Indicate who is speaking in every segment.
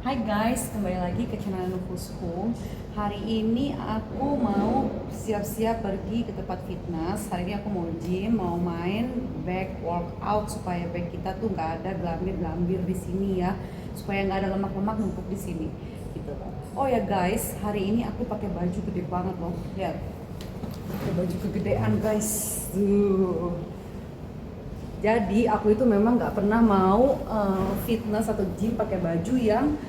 Speaker 1: Hai guys, kembali lagi ke channel Nufusku. Hari ini aku mau siap-siap pergi ke tempat fitness. Hari ini aku mau gym, mau main back workout supaya back kita tuh nggak ada gelambir-gelambir di sini ya, supaya nggak ada lemak-lemak numpuk di sini. Gitu. Oh ya guys, hari ini aku pakai baju gede banget loh. Lihat, pakai baju kegedean guys. Jadi aku itu memang nggak pernah mau fitness atau gym pakai baju yang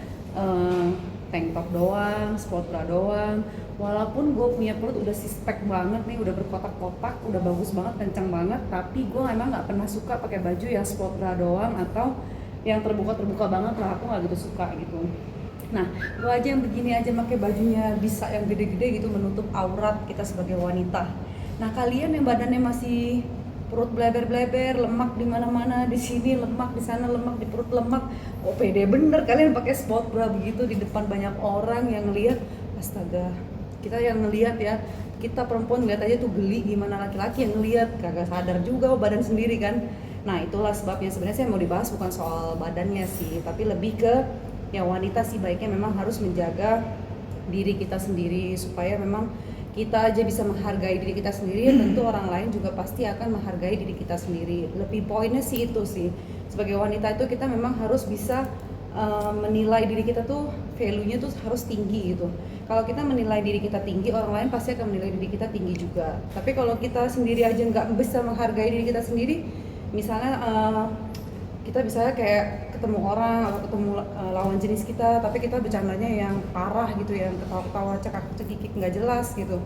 Speaker 1: tank top doang, sport bra doang. Walaupun gue punya perut udah sispek banget nih, udah berkotak-kotak, udah bagus banget, kencang banget, tapi gue memang nggak pernah suka pakai baju yang sport bra doang atau yang terbuka-terbuka banget lah. Aku nggak gitu suka gitu. Nah, gue aja yang begini aja pakai bajunya bisa yang gede-gede gitu menutup aurat kita sebagai wanita. Nah, kalian yang badannya masih perut bleber-bleber, lemak di mana-mana, di sini lemak, di sana lemak, di perut lemak. Oh, pede bener kalian pakai sport bra begitu di depan banyak orang yang ngelihat. Astaga, kita yang ngelihat ya, kita perempuan ngeliat aja tuh geli, gimana laki-laki yang ngelihat kagak sadar juga badan sendiri kan. Nah, itulah sebabnya sebenarnya saya mau dibahas bukan soal badannya sih, tapi lebih ke ya wanita sih baiknya memang harus menjaga diri kita sendiri supaya memang kita aja bisa menghargai diri kita sendiri, tentu orang lain juga pasti akan menghargai diri kita sendiri. Lebih poinnya sih itu sih, sebagai wanita itu kita memang harus bisa menilai diri kita tuh value-nya tuh harus tinggi gitu. Kalau kita menilai diri kita tinggi, orang lain pasti akan menilai diri kita tinggi juga. Tapi kalau kita sendiri aja nggak bisa menghargai diri kita sendiri, misalnya kita bisa kayak ketemu orang atau ketemu lawan jenis kita, tapi kita bercandanya yang parah gitu, yang ketawa-ketawa cekak-cekikik nggak jelas gitu.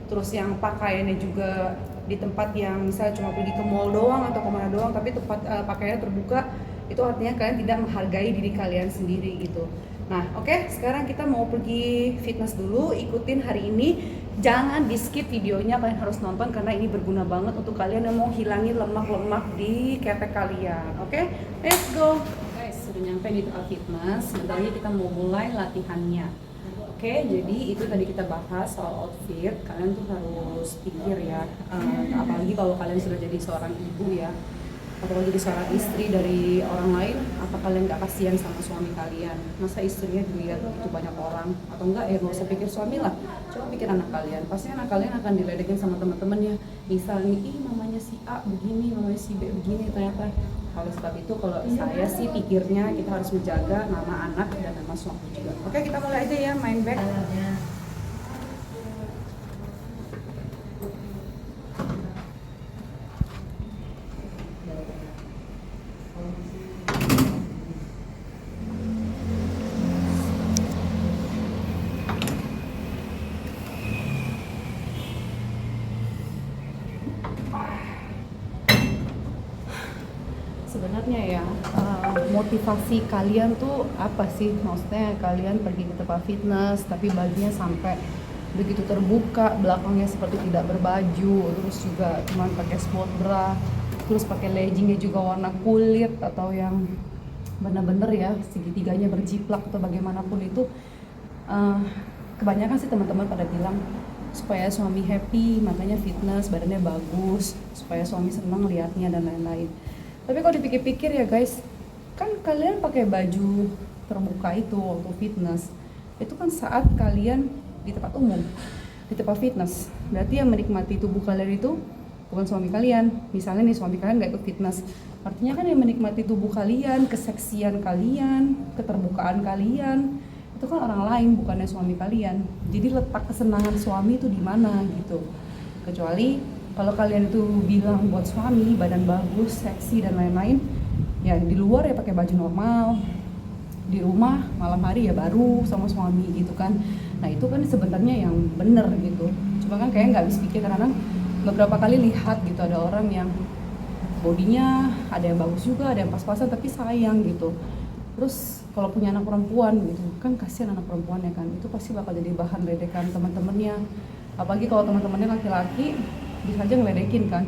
Speaker 1: Terus yang pakaiannya juga di tempat yang misalnya cuma pergi ke mall doang atau kemana doang, tapi tempat pakaiannya terbuka, itu artinya kalian tidak menghargai diri kalian sendiri gitu. Nah, oke, sekarang kita mau pergi fitness dulu. Ikutin hari ini, jangan di skip videonya, kalian harus nonton karena ini berguna banget untuk kalian yang mau hilangin lemak-lemak di ketek kalian. Oke, let's go guys. Sudah nyampe di tempat fitness, sebenarnya kita mau mulai latihannya. Oke, jadi itu tadi kita bahas soal outfit. Kalian tuh harus pikir ya, apalagi kalau kalian sudah jadi seorang ibu ya, atau jadi seorang istri dari orang lain, apa kalian gak kasihan sama suami kalian? Masa istrinya dilihat begitu banyak orang? Atau enggak ya, gak usah pikir suami lah, coba pikir anak kalian. Pasti anak kalian akan diledekin sama teman-temannya, misalnya ih mamanya si A begini, mamanya si B begini. Ternyata kalau sebab itu, kalau saya sih pikirnya kita harus menjaga nama anak dan nama suami juga. Oke, kita mulai aja ya main back. Sebenarnya ya, motivasi kalian tuh apa sih? Maksudnya kalian pergi ke tempat fitness tapi bajunya sampai begitu terbuka, belakangnya seperti tidak berbaju, terus juga cuman pakai sport bra, terus pakai leggingnya juga warna kulit atau yang bener-bener ya segitiganya berjiplak atau bagaimanapun itu. eh, Kebanyakan sih teman-teman pada bilang supaya suami happy makanya fitness, badannya bagus, supaya suami senang liatnya dan lain-lain. Tapi kalau dipikir-pikir ya guys, kan kalian pakai baju terbuka itu waktu fitness, itu kan saat kalian di tempat umum, di tempat fitness. Berarti yang menikmati tubuh kalian itu bukan suami kalian. Misalnya nih suami kalian gak ikut fitness, artinya kan yang menikmati tubuh kalian, keseksian kalian, keterbukaan kalian, itu kan orang lain, bukannya suami kalian. Jadi letak kesenangan suami itu di mana gitu. Kecuali kalau kalian itu bilang buat suami badan bagus, seksi dan lain-lain, ya di luar ya pakai baju normal, di rumah malam hari ya baru sama suami gitu kan. Nah itu kan sebenarnya yang bener gitu. Cuma kan kayak nggak habis pikir, karena beberapa kali lihat gitu ada orang yang bodinya ada yang bagus juga, ada yang pas-pasan, tapi sayang gitu. Terus kalau punya anak perempuan gitu kan, kasihan anak perempuannya kan, itu pasti bakal jadi bahan ledekan teman-temannya. Apalagi kalau teman-temannya laki-laki, bisa aja ngeledekin kan,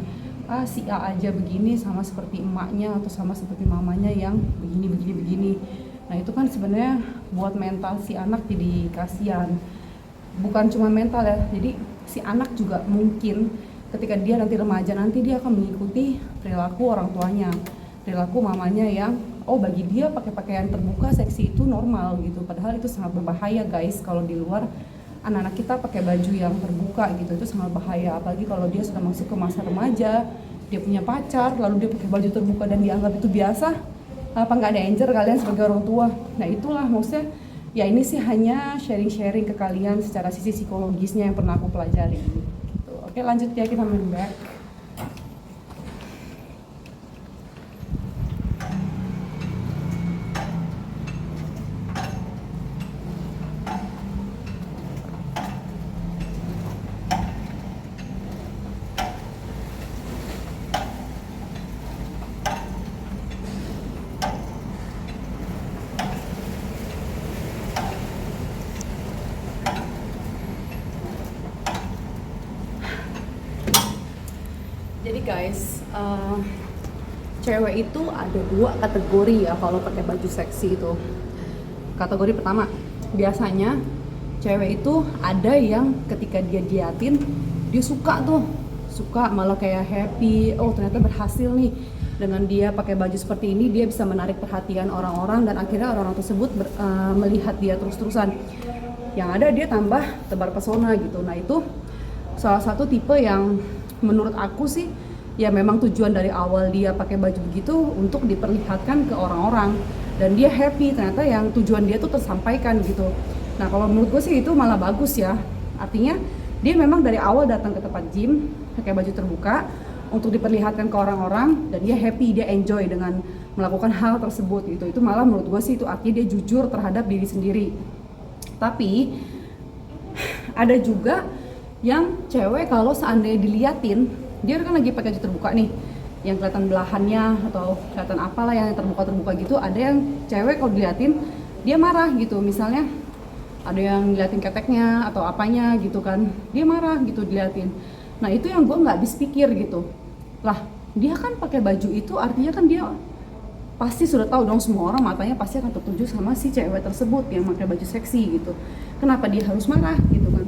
Speaker 1: ah si A aja begini sama seperti emaknya atau sama seperti mamanya yang begini. Nah itu kan sebenarnya buat mental si anak jadi kasihan. Bukan cuma mental ya, jadi si anak juga mungkin ketika dia nanti remaja, nanti dia akan mengikuti perilaku orang tuanya, perilaku mamanya yang oh bagi dia pakai pakaian terbuka seksi itu normal gitu, padahal itu sangat berbahaya guys. Kalau di luar anak-anak kita pakai baju yang terbuka gitu, itu sangat bahaya, apalagi kalau dia sudah masuk ke masa remaja, dia punya pacar lalu dia pakai baju terbuka dan dianggap itu biasa, apa nggak ada danger kalian sebagai orang tua. Nah itulah maksudnya, ya ini sih hanya sharing-sharing ke kalian secara sisi psikologisnya yang pernah aku pelajari gitu. Oke lanjut ya, kita main back. Jadi guys, cewek itu ada dua kategori ya kalau pakai baju seksi itu. Kategori pertama, biasanya cewek itu ada yang ketika dia diatin, dia suka malah kayak happy, oh ternyata berhasil nih dengan dia pakai baju seperti ini, dia bisa menarik perhatian orang-orang dan akhirnya orang-orang tersebut melihat dia terus-terusan. Yang ada dia tambah tebar pesona gitu. Nah itu salah satu tipe yang menurut aku sih ya memang tujuan dari awal dia pakai baju begitu untuk diperlihatkan ke orang-orang dan dia happy, ternyata yang tujuan dia tuh tersampaikan gitu. Nah kalau menurut gue sih itu malah bagus ya, artinya dia memang dari awal datang ke tempat gym pakai baju terbuka untuk diperlihatkan ke orang-orang dan dia happy, dia enjoy dengan melakukan hal tersebut gitu. Itu malah menurut gue sih itu artinya dia jujur terhadap diri sendiri. Tapi ada juga yang cewek kalau seandainya diliatin, dia kan lagi pakai baju terbuka nih, yang kelihatan belahannya atau kelihatan apalah yang terbuka gitu, ada yang cewek kalau diliatin dia marah gitu, misalnya ada yang diliatin keteknya atau apanya gitu kan, dia marah gitu diliatin. Nah itu yang gue nggak habis pikir gitu, lah dia kan pakai baju itu artinya kan dia pasti sudah tahu dong, semua orang matanya pasti akan tertuju sama si cewek tersebut yang pakai baju seksi gitu, kenapa dia harus marah gitu kan?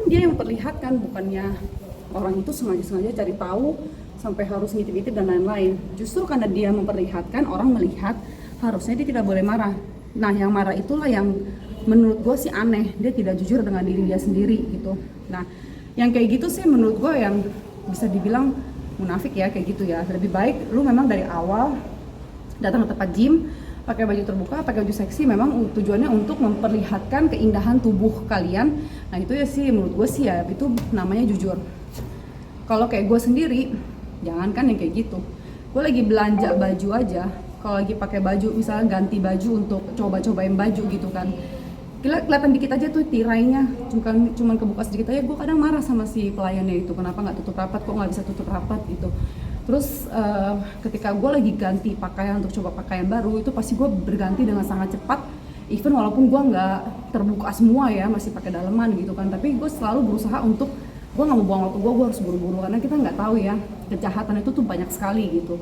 Speaker 1: Dia yang memperlihatkan, bukannya orang itu sengaja cari tahu sampai harus ngintip-ngintip dan lain-lain. Justru karena dia memperlihatkan, orang melihat, harusnya dia tidak boleh marah. Nah yang marah itulah yang menurut gue sih aneh, dia tidak jujur dengan diri dia sendiri gitu. Nah yang kayak gitu sih menurut gue yang bisa dibilang munafik ya, kayak gitu ya. Lebih baik lu memang dari awal datang ke tempat gym pakai baju terbuka, pakai baju seksi, memang tujuannya untuk memperlihatkan keindahan tubuh kalian. Nah itu ya sih menurut gue sih ya, itu namanya jujur. Kalau kayak gue sendiri, jangankan yang kayak gitu, gue lagi belanja baju aja, kalau lagi pakai baju, misalnya ganti baju untuk coba-cobain baju gitu kan, kelihatan dikit aja tuh tirainya, cuman kebuka sedikit aja, gue kadang marah sama si pelayannya itu, kenapa nggak tutup rapat, kok nggak bisa tutup rapat gitu. Terus ketika gue lagi ganti pakaian untuk coba pakaian baru, itu pasti gue berganti dengan sangat cepat, even walaupun gue nggak terbuka semua ya, masih pakai daleman gitu kan, tapi gue selalu berusaha untuk, gue nggak mau buang waktu gue harus buru-buru, karena kita nggak tahu ya, kejahatan itu tuh banyak sekali gitu.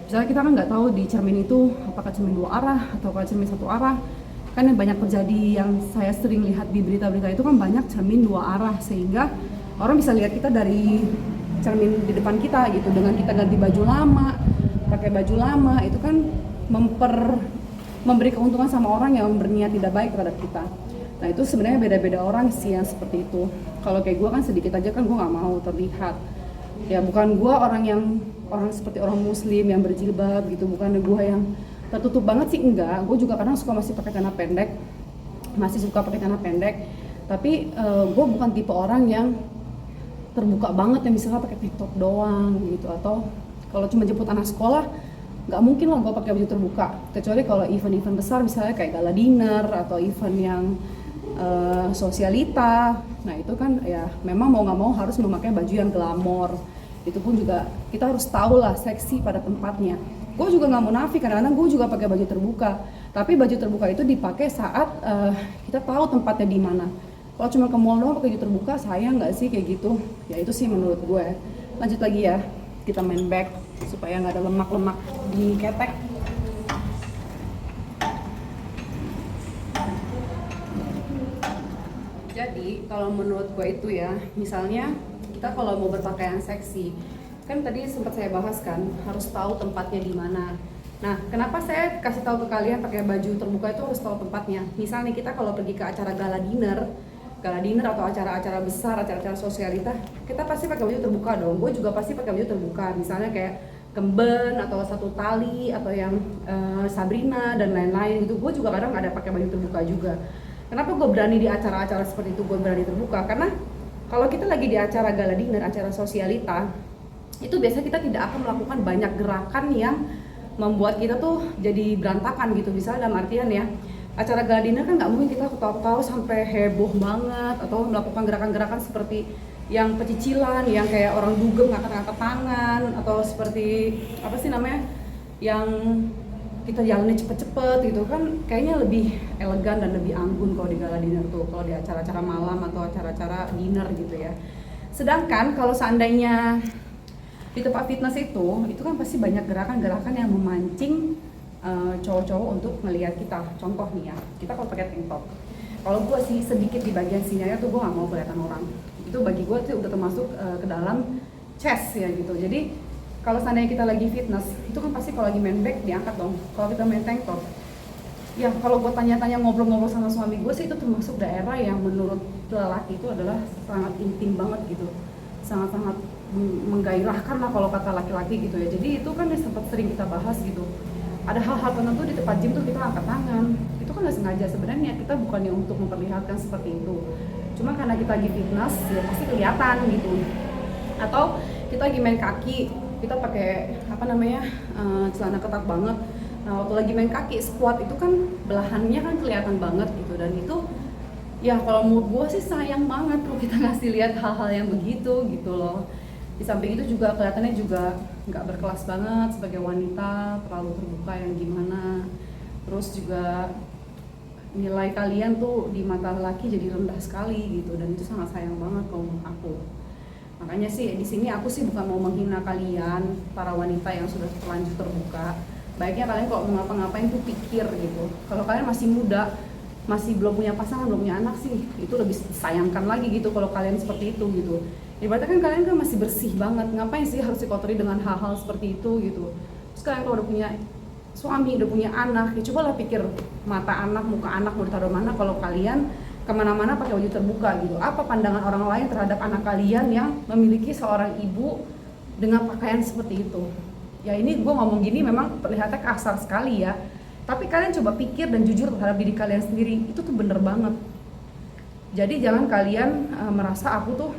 Speaker 1: Misalnya kita kan nggak tahu di cermin itu apakah cermin dua arah atau apakah cermin satu arah, kan yang banyak terjadi, yang saya sering lihat di berita-berita itu kan banyak cermin dua arah, sehingga orang bisa lihat kita dari cermin di depan kita gitu. Dengan kita ganti baju lama, pakai baju lama, itu kan memberi keuntungan sama orang yang berniat tidak baik terhadap kita. Nah itu sebenarnya beda-beda orang sih yang seperti itu. Kalau kayak gue kan sedikit aja kan gue nggak mau terlihat. Ya bukan gue orang seperti orang muslim yang berjilbab gitu, bukan gue yang tertutup banget sih, enggak. Gue juga kadang suka masih pakai celana pendek, tapi gue bukan tipe orang yang terbuka banget yang misalnya pakai tank top doang gitu. Atau kalau cuma jemput anak sekolah, nggak mungkin lah gue pakai baju terbuka, kecuali kalau event-event besar misalnya kayak gala dinner atau event yang sosialita. Nah itu kan ya memang mau nggak mau harus memakai baju yang glamor. Itu pun juga kita harus tahu lah seksi pada tempatnya. Gue juga nggak munafik, kadang-kadang gue juga pakai baju terbuka, tapi baju terbuka itu dipakai saat kita tahu tempatnya di mana. Kalau cuma ke mall doang pakai baju terbuka, sayang nggak sih kayak gitu? Ya itu sih menurut gue. Lanjut lagi ya, kita main back supaya nggak ada lemak-lemak di ketek. Jadi kalau menurut gue itu ya, misalnya kita kalau mau berpakaian seksi, kan tadi sempat saya bahas kan, harus tahu tempatnya di mana. Nah, kenapa saya kasih tahu ke kalian pakai baju terbuka itu harus tahu tempatnya. Misalnya kita kalau pergi ke acara gala dinner atau acara-acara besar, acara-acara sosialita, kita pasti pakai baju terbuka dong. Gue juga pasti pakai baju terbuka. Misalnya kayak kemben atau satu tali atau yang Sabrina dan lain-lain gitu. Gue juga kadang ada pakai baju terbuka juga. Kenapa gue berani di acara-acara seperti itu gue berani terbuka? Karena kalau kita lagi di acara gala dinner, acara sosialita, itu biasanya kita tidak akan melakukan banyak gerakan yang membuat kita tuh jadi berantakan gitu. Misalnya dalam artian ya, acara gala dinner kan nggak mungkin kita ketawa-tawa sampai heboh banget atau melakukan gerakan-gerakan seperti yang pecicilan, yang kayak orang dugem ngangkat-ngangkat tangan, atau seperti apa sih namanya, yang kita jalannya cepet-cepet gitu kan, kayaknya lebih elegan dan lebih anggun kalau di gala dinner tuh, kalau di acara-acara malam atau acara-acara dinner gitu ya. Sedangkan kalau seandainya di tempat fitness itu kan pasti banyak gerakan-gerakan yang memancing cowok-cowok untuk melihat kita. Contoh nih ya, kita kalau pakai tank top, kalau gue sih sedikit di bagian sininya tuh gue nggak mau kelihatan orang. Itu bagi gue tuh udah termasuk ke dalam chest ya gitu. Jadi kalau seandainya kita lagi fitness, itu kan pasti kalau lagi main back diangkat dong. Kalau kita main tank top, ya kalau gue tanya-tanya ngobrol-ngobrol sama suami gue sih, itu termasuk daerah yang menurut lelaki itu adalah sangat intim banget gitu, sangat-sangat menggairahkan lah kalau kata laki-laki gitu ya. Jadi itu kan sempat sering kita bahas gitu. Ada hal-hal tertentu di tempat gym tuh kita angkat tangan, itu kan nggak sengaja sebenarnya, kita bukannya untuk memperlihatkan seperti itu, cuma karena kita lagi fitness ya pasti kelihatan gitu. Atau kita lagi main kaki, kita pakai apa namanya celana ketat banget. Nah waktu lagi main kaki squat itu kan belahannya kan kelihatan banget gitu, dan itu ya kalau menurut gue sih sayang banget kalau kita ngasih lihat hal-hal yang begitu gitu loh. Di samping itu juga kelihatannya juga nggak berkelas banget sebagai wanita, terlalu terbuka yang gimana. Terus juga nilai kalian tuh di mata laki jadi rendah sekali gitu, dan itu sangat sayang banget kalau menurut aku. Makanya sih di sini aku sih bukan mau menghina kalian para wanita yang sudah terlanjur terbuka. Baiknya kalian kalau mau ngapa-ngapain tuh pikir gitu. Kalau kalian masih muda, masih belum punya pasangan, belum punya anak sih, itu lebih disayangkan lagi gitu kalau kalian seperti itu gitu. Ibaratnya kan kalian kan masih bersih banget, ngapain sih harus dikotori dengan hal-hal seperti itu gitu. Terus kalian kalau udah punya suami, udah punya anak, ya cobalah pikir mata anak, muka anak mau ditaruh mana kalau kalian kemana-mana pakai baju terbuka gitu. Apa pandangan orang lain terhadap anak kalian yang memiliki seorang ibu dengan pakaian seperti itu? Ya ini gue ngomong gini memang terlihatnya kasar sekali ya, tapi kalian coba pikir dan jujur terhadap diri kalian sendiri, itu tuh bener banget. Jadi jangan kalian merasa aku tuh,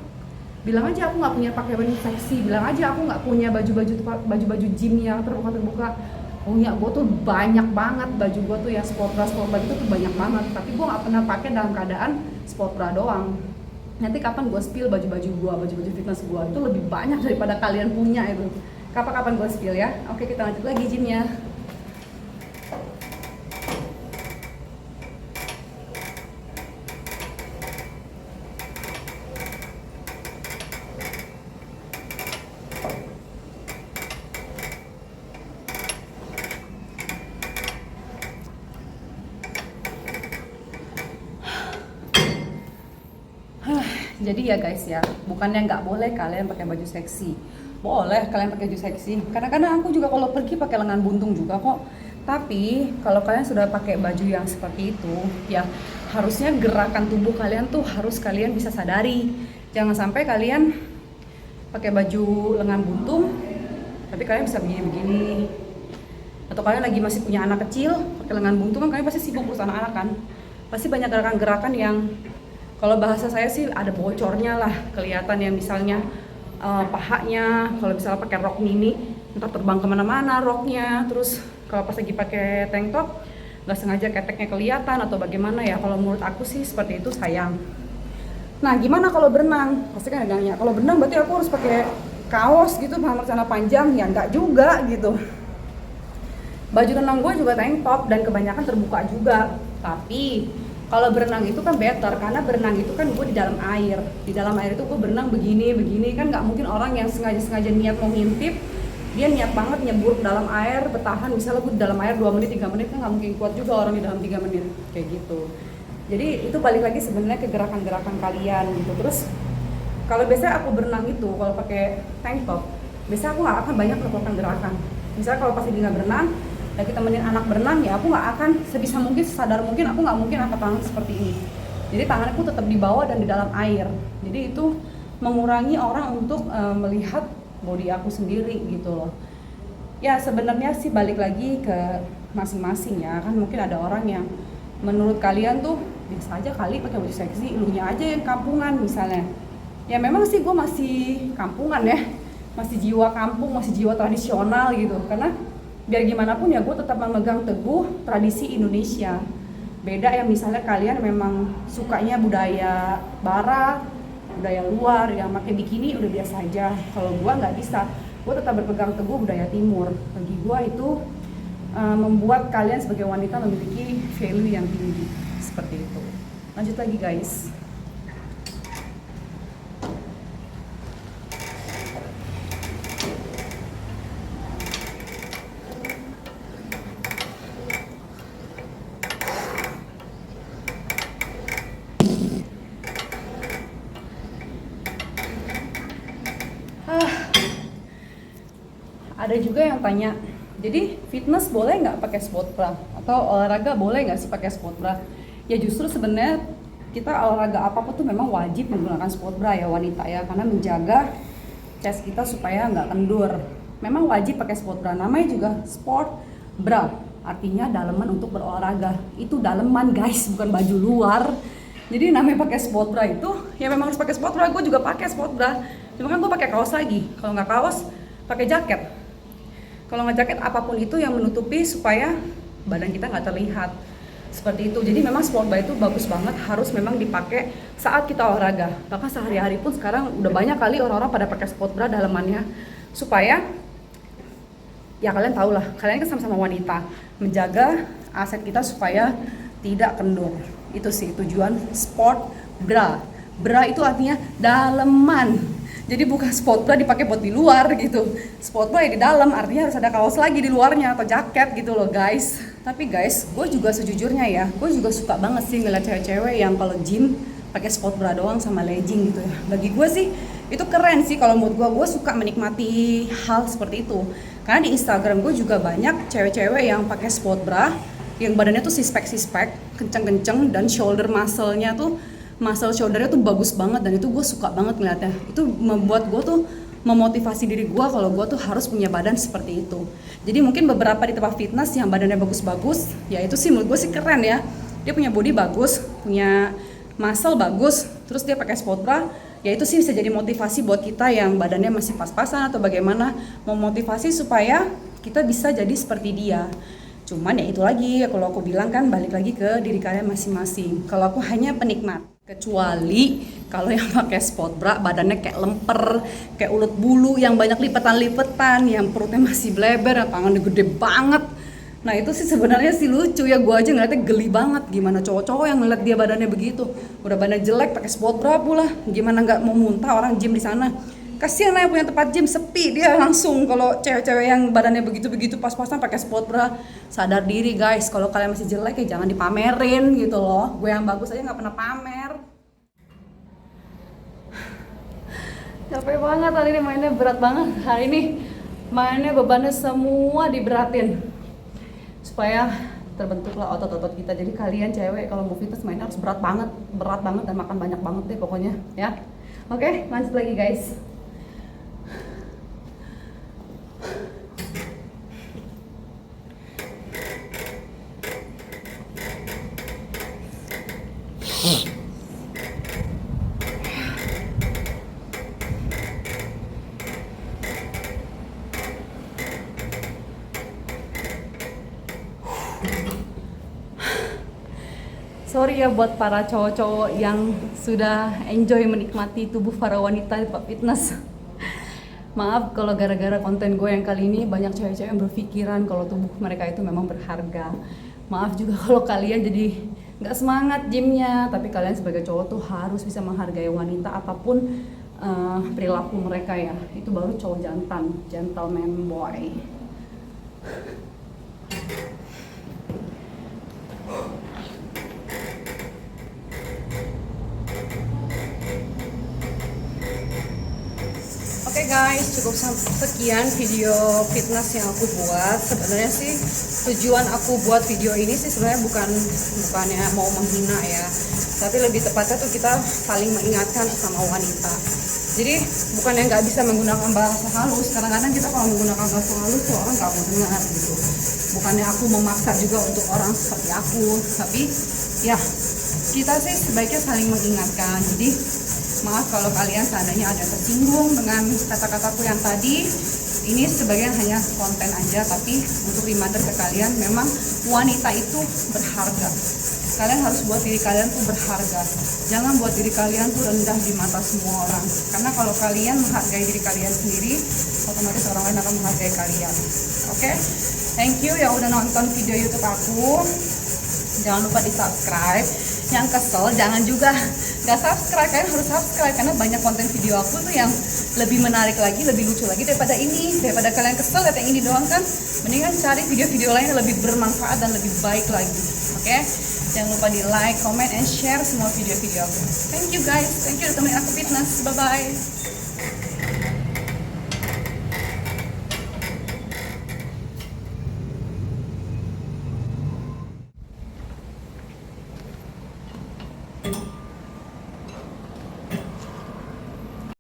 Speaker 1: bilang aja aku nggak punya pakai baju seksi, bilang aja aku nggak punya baju gym yang terbuka. Oh ya, gue tuh banyak banget baju gue tuh yang sport bra itu tuh banyak banget, tapi gue nggak pernah pakai dalam keadaan sport bra doang. Nanti kapan gue spill baju-baju fitness gue itu lebih banyak daripada kalian punya itu. Kapan gue spill ya? Oke, kita lanjut lagi gymnya. Jadi ya guys ya, bukannya nggak boleh kalian pakai baju seksi, boleh kalian pakai baju seksi. Kadang-kadang aku juga kalau pergi pakai lengan buntung juga kok. Tapi kalau kalian sudah pakai baju yang seperti itu, ya harusnya gerakan tubuh kalian tuh harus kalian bisa sadari. Jangan sampai kalian pakai baju lengan buntung, tapi kalian bisa begini-begini. Atau kalian lagi masih punya anak kecil, pakai lengan buntung kan kalian pasti sibuk urus anak-anak kan. Pasti banyak gerakan-gerakan yang kalau bahasa saya sih ada bocornya lah, kelihatan ya, misalnya pahanya, kalau misalnya pakai rok mini, ntar terbang kemana-mana roknya. Terus kalau pas lagi pakai tank top, nggak sengaja keteknya kelihatan atau bagaimana ya. Kalau menurut aku sih seperti itu sayang. Nah gimana kalau berenang? Pasti kan ada nanya, kalau berenang berarti aku harus pakai kaos gitu, sama celana panjang? Ya nggak juga gitu. Baju renang gue juga tank top dan kebanyakan terbuka juga. Tapi kalau berenang itu kan better, karena berenang itu kan gue di dalam air. Di dalam air itu gue berenang begini kan nggak mungkin orang yang sengaja niat mau ngintip, dia niat banget nyebur ke dalam air, bertahan, misalnya gue di dalam air 2 menit, 3 menit kan nggak mungkin kuat juga orang di dalam 3 menit, kayak gitu. Jadi itu balik lagi sebenarnya ke gerakan-gerakan kalian gitu. Terus kalau biasanya aku berenang itu, kalau pakai tank top, biasanya aku nggak akan banyak melakukan gerakan. Misalnya kalau pas lagi nggak berenang, lagi temenin anak berenang, ya aku nggak akan sebisa mungkin, sesadar mungkin aku nggak mungkin angkat tangan seperti ini. Jadi tanganku tetap di bawah dan di dalam air. Jadi itu mengurangi orang untuk melihat body aku sendiri gitu loh. Ya sebenarnya sih balik lagi ke masing-masing ya, kan mungkin ada orang yang menurut kalian tuh biasa aja kali pakai baju seksi, elunya aja yang kampungan misalnya. Ya memang sih gue masih kampungan ya, masih jiwa kampung, masih jiwa tradisional gitu. Karena biar gimana pun ya gue tetap memegang teguh tradisi Indonesia. Beda yang misalnya kalian memang sukanya budaya barat, budaya luar, yang pakai bikini udah biasa aja. Kalau gue nggak bisa, gue tetap berpegang teguh budaya timur. Bagi gue itu membuat kalian sebagai wanita memiliki value yang tinggi, seperti itu. Lanjut lagi guys. Ada juga yang tanya, jadi fitness boleh nggak pakai sport bra? Atau olahraga boleh nggak sih pakai sport bra? Ya justru sebenarnya kita olahraga apapun tuh memang wajib menggunakan sport bra ya wanita ya, karena menjaga chest kita supaya nggak kendur. Memang wajib pakai sport bra, namanya juga sport bra, artinya daleman untuk berolahraga. Itu daleman guys, bukan baju luar. Jadi namanya pakai sport bra itu ya memang harus pakai sport bra. Gue juga pakai sport bra, cuma kan gue pakai kaos lagi. Kalau nggak kaos pakai jaket. Kalau nggak jaket apapun itu yang menutupi supaya badan kita nggak terlihat, seperti itu. Jadi memang sport bra itu bagus banget, harus memang dipakai saat kita olahraga. Bahkan sehari-hari pun sekarang udah banyak kali orang-orang pada pakai sport bra dalemannya, supaya ya kalian tahu lah, kalian kan sama-sama wanita, menjaga aset kita supaya tidak kendur. Itu sih tujuan sport bra. Bra itu artinya daleman. Jadi bukan sport bra dipakai buat di luar gitu. Sport bra ya di dalam, artinya harus ada kaos lagi di luarnya atau jaket gitu loh guys. Tapi guys, gue juga sejujurnya ya, gue juga suka banget sih ngeliat cewek-cewek yang kalau gym pakai sport bra doang sama legging gitu ya. Bagi gue sih itu keren sih kalau menurut gue suka menikmati hal seperti itu. Karena di Instagram gue juga banyak cewek-cewek yang pakai sport bra, yang badannya tuh six-pack, kenceng-kenceng, dan shoulder muscle-nya tuh, muscle shoulder-nya tuh bagus banget, dan itu gue suka banget ngeliatnya. Itu membuat gue tuh memotivasi diri gue kalau gue tuh harus punya badan seperti itu. Jadi mungkin beberapa di tempat fitness yang badannya bagus-bagus, ya itu sih menurut gue sih keren ya. Dia punya body bagus, punya muscle bagus, terus dia pakai sport bra, ya itu sih bisa jadi motivasi buat kita yang badannya masih pas-pasan atau bagaimana, memotivasi supaya kita bisa jadi seperti dia. Cuman ya itu lagi, kalau aku bilang kan balik lagi ke diri kalian masing-masing. Kalau aku hanya penikmat. Kecuali kalau yang pakai sport bra badannya kayak lemper, kayak ulet bulu yang banyak lipetan-lipetan, yang perutnya masih bleber, tangannya gede banget. Nah itu sih sebenarnya sih lucu ya, gue aja ngeliatnya geli banget. Gimana cowok-cowok yang ngeliat dia badannya begitu, udah badan jelek pakai sport bra pula, gimana nggak mau muntah orang gym di sana. Kasihan lah yang punya tempat gym sepi, dia langsung. Kalau cewek-cewek yang badannya begitu-begitu pas-pasan pakai sport bra, sadar diri guys, kalau kalian masih jelek ya jangan dipamerin gitu loh. Gue yang bagus aja nggak pernah pamer. Capek banget hari ini, mainnya berat banget. Hari ini mainnya bebannya semua diberatin supaya terbentuklah otot-otot kita. Jadi kalian cewek kalau mau fitness mainnya harus berat banget dan makan banyak banget deh pokoknya ya. Oke, lanjut lagi guys. Sorry ya buat para cowok-cowok yang sudah enjoy menikmati tubuh para wanita di tempat fitness. Maaf kalau gara-gara konten gue yang kali ini banyak cewek-cewek yang berpikiran kalau tubuh mereka itu memang berharga. Maaf juga kalau kalian jadi nggak semangat gymnya, tapi kalian sebagai cowok tuh harus bisa menghargai wanita apapun perilaku mereka ya. Itu baru cowok jantan, gentleman boy. Oke guys, cukup sekian video fitness yang aku buat. Sebenarnya sih tujuan aku buat video ini sih sebenarnya bukannya mau menghina ya, tapi lebih tepatnya tuh kita saling mengingatkan sama wanita. Jadi bukannya nggak bisa menggunakan bahasa halus, kadang-kadang kita kalau menggunakan bahasa halus tuh orang nggak mau dengar gitu. Bukannya aku memaksa juga untuk orang seperti aku, tapi ya kita sih sebaiknya saling mengingatkan. Jadi maaf kalau kalian seandainya ada tersinggung dengan kata-kataku yang tadi. Ini sebagian hanya konten aja, tapi untuk reminder ke kalian, memang wanita itu berharga. Kalian harus buat diri kalian tuh berharga. Jangan buat diri kalian tuh rendah di mata semua orang. Karena kalau kalian menghargai diri kalian sendiri, otomatis orang lain akan menghargai kalian. Oke? Thank you yang udah nonton video YouTube aku. Jangan lupa di subscribe. Yang kesel jangan juga nggak subscribe, kalian harus subscribe karena banyak konten video aku tuh yang lebih menarik lagi, lebih lucu lagi daripada ini. Daripada kalian kesel lihat yang ini doang kan, mendingan cari video-video lain yang lebih bermanfaat dan lebih baik lagi. Oke? Jangan lupa di like, comment, and share semua video-video aku. Thank you guys, thank you udah temenin aku fitness. Bye bye.